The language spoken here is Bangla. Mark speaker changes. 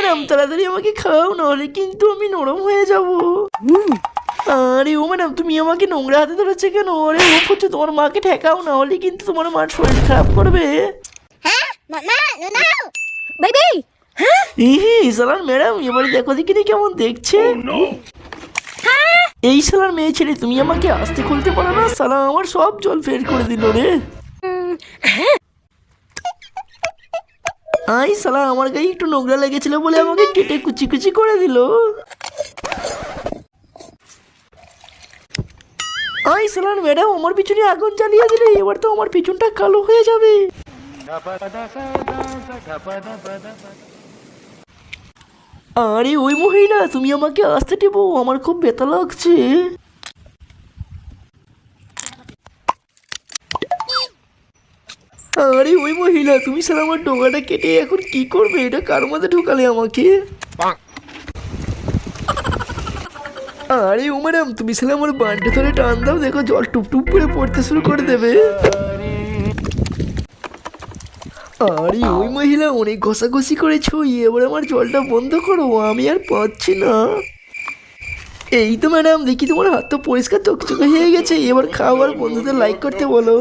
Speaker 1: ম্যাডাম তাড়াতাড়ি আমাকে খাও, নাহলে কিন্তু আমি নরম হয়ে যাব। আরে ও ম্যাডাম, তুমি আমাকে নোংরা হাতে ধরেছে কেন? আরে ও করছো, তোমার মাকে ঠেকাও, না হলে কিন্তু তোমার মার শরীর খারাপ করবে।
Speaker 2: বেবি
Speaker 1: ইহি সালার ম্যাডাম, এবারে দেখো দেখিনি কেমন দেখছে। এই সালার মেয়ে ছেলে, তুমি আমাকে আসতে খুলতে পারো না? সালা আমার সব জল ফের করে দিল রে। আই সালা, আমার গায়ে একটু নোংরা লেগেছিল বলে আমাকে কেটে কুচি কুচি করে দিল। আই সালার ম্যাডাম, আমার পিছনে আগুন জ্বালিয়ে দিলে, এবার তো আমার পিছনটা কালো হয়ে যাবে। আরে ওই মহিলা, তুমি আমাকে আসতে টেপো, আমার খুব ব্যথা লাগছে। আরে ওই মহিলা, তুমি স্যার আমার ডোঙাটা কেটে এখন কি করবে? এটা কার মধ্যে ঢোকালে আমাকে? আরে ও ম্যাডাম, তুমি স্যার আমার বানটা ধরে টান দাও, দেখো জল টুপ করে পড়তে শুরু করে দেবে। আরে ওই মহিলা, অনেক ঘষাঘষি করেছো, এবার আমার জলটা বন্ধ করো, আমি আর পাচ্ছি না। এই তো ম্যাডাম, দেখি তোমার হাত তো পরিষ্কার চকচকে হয়ে গেছে, এবার খাও আর বন্ধুদের লাইক করতে বলো।